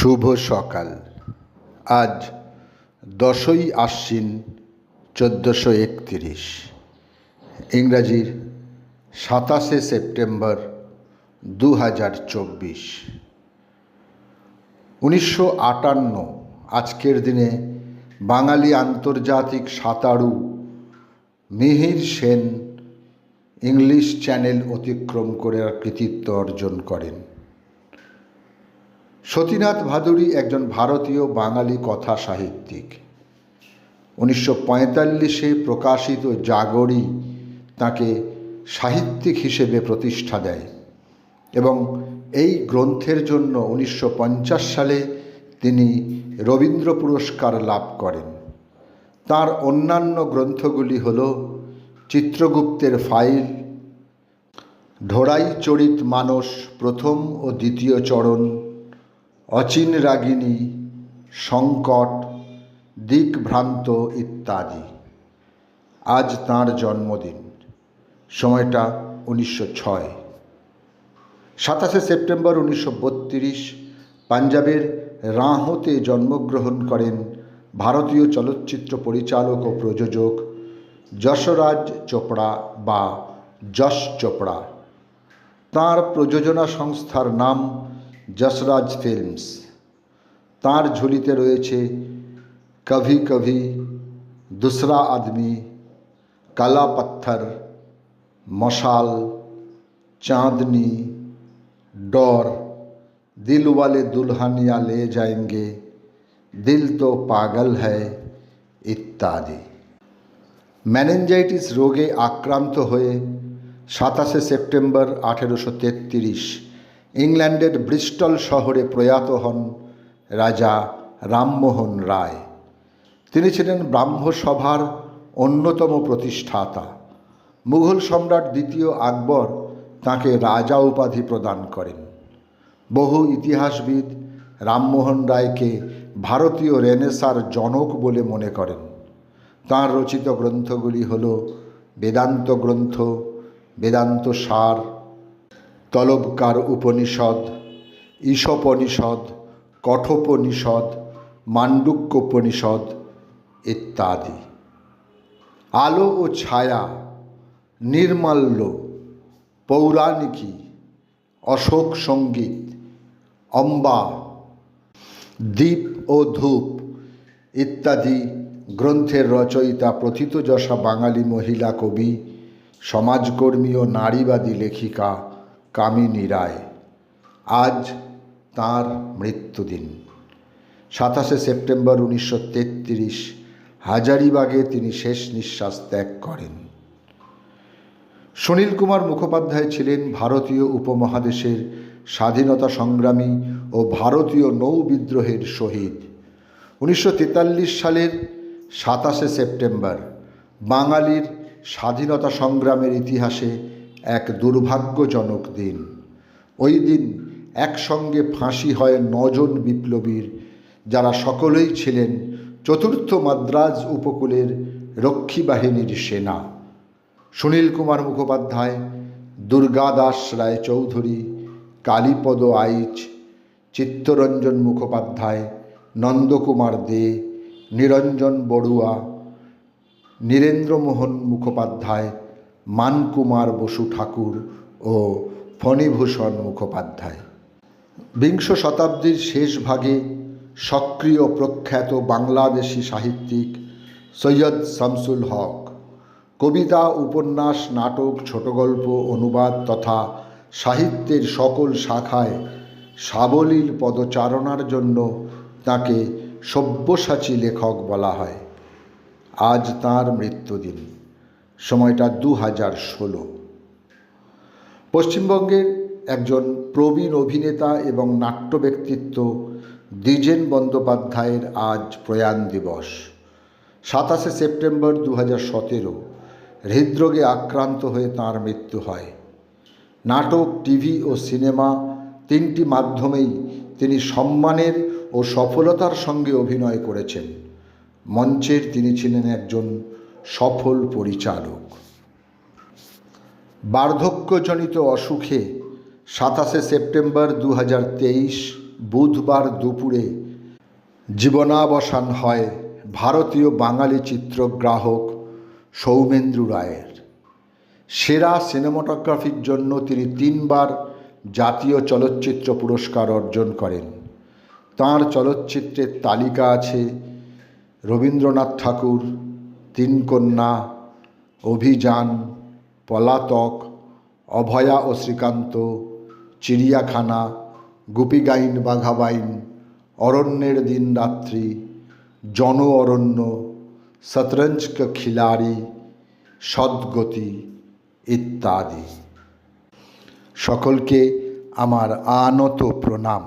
শুভ সকাল। আজ 10ই আশ্বিন 1431, ইংরাজির 27শে সেপ্টেম্বর 2024। 1958 আজকের দিনে বাঙালি আন্তর্জাতিক সাঁতারু মিহির সেন ইংলিশ চ্যানেল অতিক্রম করে কৃতিত্ব অর্জন করেন। সতীনাথ ভাদুড়ী একজন ভারতীয় বাঙালি কথা সাহিত্যিক। 1945-এ প্রকাশিত জাগরী তাঁকে সাহিত্যিক হিসেবে প্রতিষ্ঠা দেয় এবং এই গ্রন্থের জন্য 1950 সালে তিনি রবীন্দ্র পুরস্কার লাভ করেন। তাঁর অন্যান্য গ্রন্থগুলি হল চিত্রগুপ্তের ফাইল, ঢোড়াই চরিত মানস প্রথম ও দ্বিতীয় চরণ, অচিন রাগিনী, সংকট, দিকভ্রান্ত ইত্যাদি। আজ তাঁর জন্মদিন। সময়টা 1906। 27শে সেপ্টেম্বর 1932 পাঞ্জাবের রাঁহতে জন্মগ্রহণ করেন ভারতীয় চলচ্চিত্র পরিচালক ও প্রযোজক যশরাজ চোপড়া বা যশ চোপড়া। তাঁর প্রযোজনা সংস্থার নাম যশরাজ ফিল্মস। তাঁর ঝুলিতে রয়েছে কভি কভি, দুসরা আদমি, কালা পাথর, মশাল, চাঁদনি, ডর, দিলওয়ালে দুলহানিয়া লে যায়েঙ্গে, দিল তো পাগল হ্যায় ইত্যাদি। মেনিনজাইটিস রোগে আক্রান্ত হয়ে 27শে সেপ্টেম্বর 1833 ইংল্যান্ডের ব্রিস্টল শহরে প্রয়াত হন রাজা রামমোহন রায়। তিনি ছিলেন ব্রাহ্মসভার অন্যতম প্রতিষ্ঠাতা। মুঘল সম্রাট দ্বিতীয় আকবর তাঁকে রাজা উপাধি প্রদান করেন। বহু ইতিহাসবিদ রামমোহন রায়কে ভারতীয় রেনেসাঁর জনক বলে মনে করেন। তাঁর রচিত গ্রন্থগুলি হল বেদান্ত গ্রন্থ, বেদান্ত সার, তলবকার উপনিষদ, ঈশোপনিষদ, কঠোপনিষদ, মান্ডুক্যোপনিষদ ইত্যাদি। আলো ও ছায়া, নির্মাল্য, পৌরাণিকী, অশোক সঙ্গীত, অম্বা, দীপ ও ধূপ ইত্যাদি গ্রন্থের রচয়িতা প্রথিতযশা বাঙালি মহিলা কবি, সমাজকর্মী ও নারীবাদী লেখিকা কামিনী রায়। আজ তাঁর মৃত্যুদিন। 27শে সেপ্টেম্বর 1933 হাজারিবাগে তিনি শেষ নিঃশ্বাস ত্যাগ করেন। সুনীল কুমার মুখোপাধ্যায় ছিলেন ভারতীয় উপমহাদেশের স্বাধীনতা সংগ্রামী ও ভারতীয় নৌ বিদ্রোহের শহীদ। 1943 সালের 27শে সেপ্টেম্বর বাঙালির স্বাধীনতা সংগ্রামের ইতিহাসে এক দুর্ভাগ্যজনক দিন। ওই দিন একসঙ্গে ফাঁসি হয় 9 জন বিপ্লবীর, যারা সকলেই ছিলেন চতুর্থ মাদ্রাজ উপকূলের রক্ষী বাহিনীর সেনা। সুনীল কুমার মুখোপাধ্যায়, দুর্গাদাস রায়চৌধুরী, কালীপদ আইচ, চিত্তরঞ্জন মুখোপাধ্যায়, নন্দকুমার দে, নিরঞ্জন বড়ুয়া, নীরেন্দ্রমোহন মুখোপাধ্যায়, মানকুমার বসু ঠাকুর ও ফণীভূষণ মুখোপাধ্যায়। বিংশ শতাব্দীর শেষ ভাগে সক্রিয় প্রখ্যাত বাংলাদেশি সাহিত্যিক সৈয়দ শামসুল হক কবিতা, উপন্যাস, নাটক, ছোটগল্প, অনুবাদ তথা সাহিত্যের সকল শাখায় সাবলীল পদচারণার জন্য তাঁকে সব্যসাচী লেখক বলা হয়। আজ তাঁর মৃত্যুদিন। সময়টা 2016। পশ্চিমবঙ্গের একজন প্রবীণ অভিনেতা এবং নাট্য ব্যক্তিত্ব দ্বিজেন বন্দ্যোপাধ্যায়ের আজ প্রয়াণ দিবস। 27শে সেপ্টেম্বর 2017 হৃদরোগে আক্রান্ত হয়ে তাঁর মৃত্যু হয়। নাটক, টিভি ও সিনেমা তিনটি মাধ্যমেই তিনি সম্মানের ও সফলতার সঙ্গে অভিনয় করেছেন। মঞ্চের তিনি ছিলেন একজন সফল পরিচালক। বার্ধক্যজনিত অসুখে 27শে সেপ্টেম্বর 2023 বুধবার দুপুরে জীবনাবসান হয় ভারতীয় বাঙালি চিত্রগ্রাহক সৌমেন্দ্র রায়ের। সেরা সিনেমাটোগ্রাফির জন্য তিনি 3বার জাতীয় চলচ্চিত্র পুরস্কার অর্জন করেন। তাঁর চলচ্চিত্রের তালিকা আছে রবীন্দ্রনাথ ঠাকুর, তিন কন্যা, অভিযান, পলাতক, অভয়া ও শ্রীকান্ত, চিড়িয়াখানা, গুপীগাইন বাঘাবাইন, অরণ্যের দিনরাত্রি, জন অরণ্য, শতরঞ্জ কা খিলাড়ি, সদ্গতি ইত্যাদি। সকলকে আমার আনত প্রণাম।